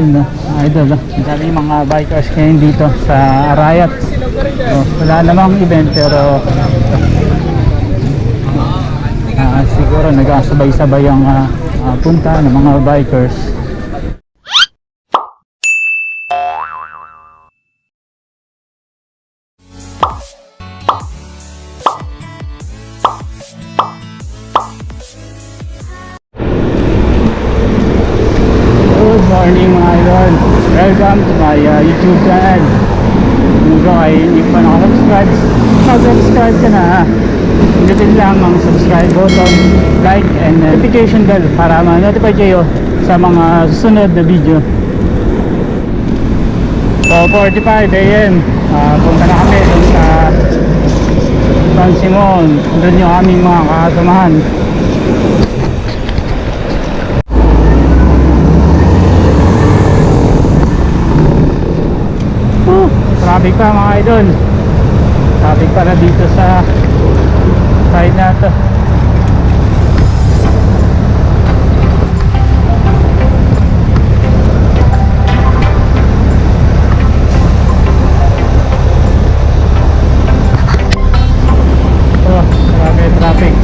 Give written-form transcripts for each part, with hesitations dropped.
Yun na, idol. Ang daming mga bikers ngayon dito sa Arayat. So, wala namang event pero siguro nagkasabay-sabay ang punta ng mga bikers. Good morning mga idol. Welcome to my YouTube channel. Kung ikaw ay hindi pa nakasubscribe, subscribe ka na. Pindutin lang ang subscribe button, like and notification bell para ma-notify kayo sa mga susunod na video. So 4:45 AM, punta na kami dun sa San Simon. Doon yung aming mga kasamahan. Traffic pa mga idol. Traffic para dito sa side na to. Oh, grabe traffic.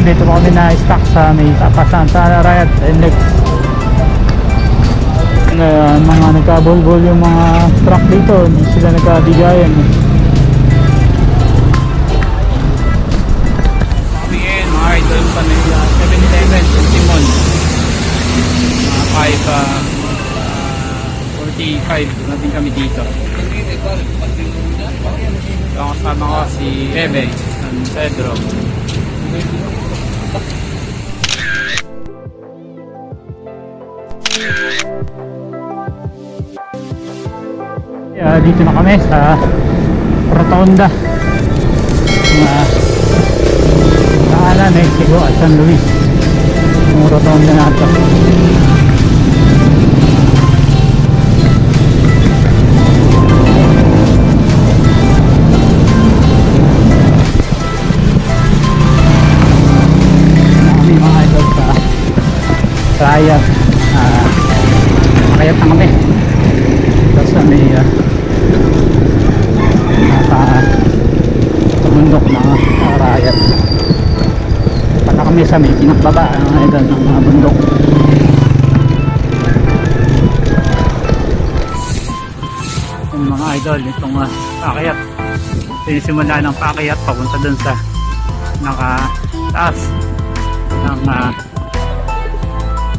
Dito pa kami na-stuck sa may pasan sa Arayat NLEX. Mga nagkabol-bol yung mga truck dito, hindi sila nagkabigayan. Kami ngayon mga idol pa na 7-Eleven sa Simon, 5:45 natin kami dito. Kasama ko si Bebe San Pedro. Dito na kami sa Rotonda Taala, Mexico at San Luis. Yung Rotonda na ito. Kami mga idol sa Raya. Makayat na kami sa may bundok na Arayat. Pala kami sa may pinakbaba ng mga bundok. Yung mga idol, itong pakayat, sinisimula ng pakayat papunta dun sa nakataas ng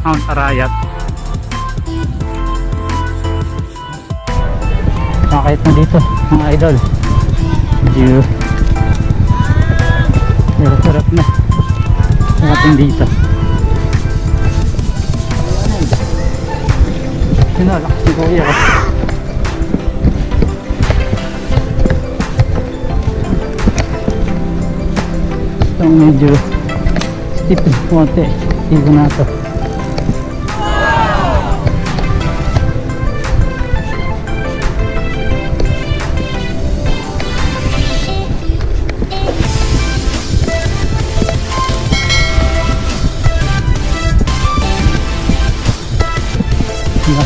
Mount Arayat. Kahit na dito mga idol, medyo sarap na natin dito. Sinalakas ni Kuya ko. Itong medyo steep konti dito na ito.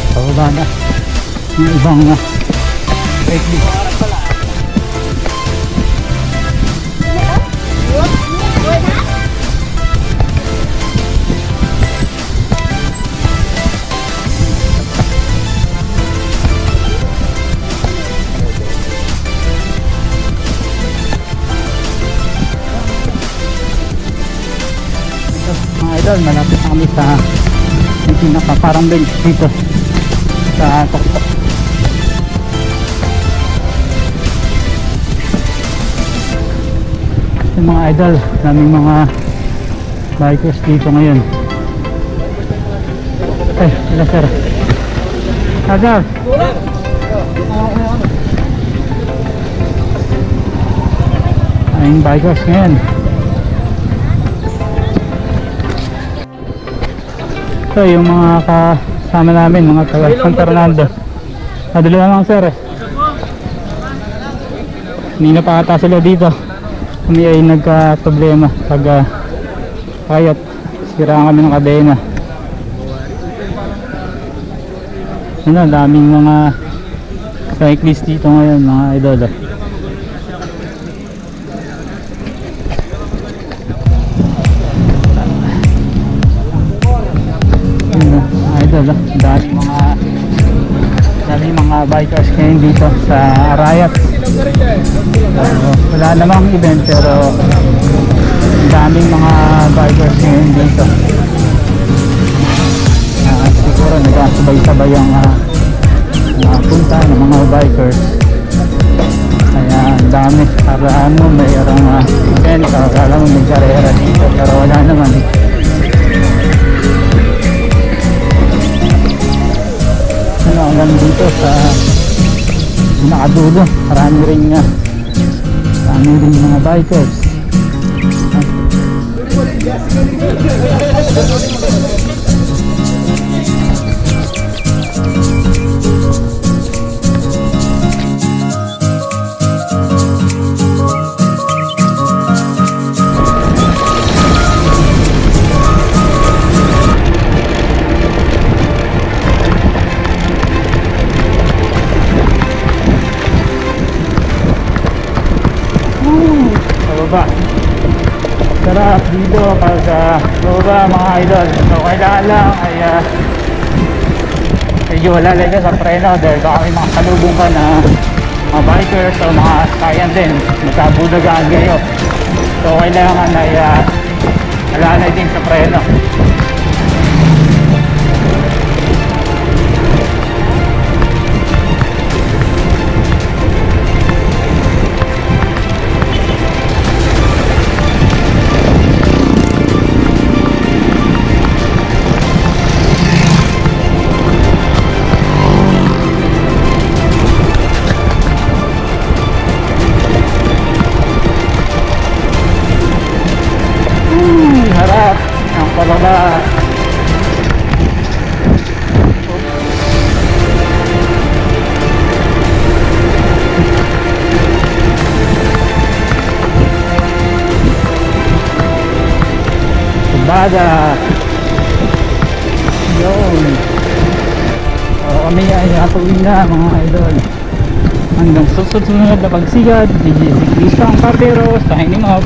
Pababa na yung ibang cycling. Mga idol, malapit na kami sa pinaka parang bench dito sa Toktok. Yung mga idol, naming mga bikers dito ngayon. Sila sir. Sir. Aming bikers ngayon. So yung mga kasama namin, mga taga San Fernando. Dalawa lang sir. Kanina pa ata sila dito. Kami ay nagka-problema pag kayat siraan kami ng kadena. Ano, daming mga cyclist dito ngayon mga idol. Ano, mga idol, daming mga bikers ngayon dito sa Arayat. Wala namang event pero daming mga bikers ngayon dito. Siguro nagkasabay-sabay ang punta ng mga bikers. Kaya ang dami. Para mo mayroong event. Kala mo may karera dito pero wala naman. Ano, hanggang dito sa nakadulo. Marami rin mga bikers. Baba. Sarap dito pag baba mga idol. So kailangan lang ay medyo lalay ka sa preno dahil baka may mga kalubong ka na mga bikers o mga sayan din magkabulagaan kayo. So kailangan ay lalay din sa preno. Harap ang pababa. Bada. Yun. So kami ay hatuin na mga idol. Hanggang susunod na pagsigad. DJ Cristang Paperos, signing off.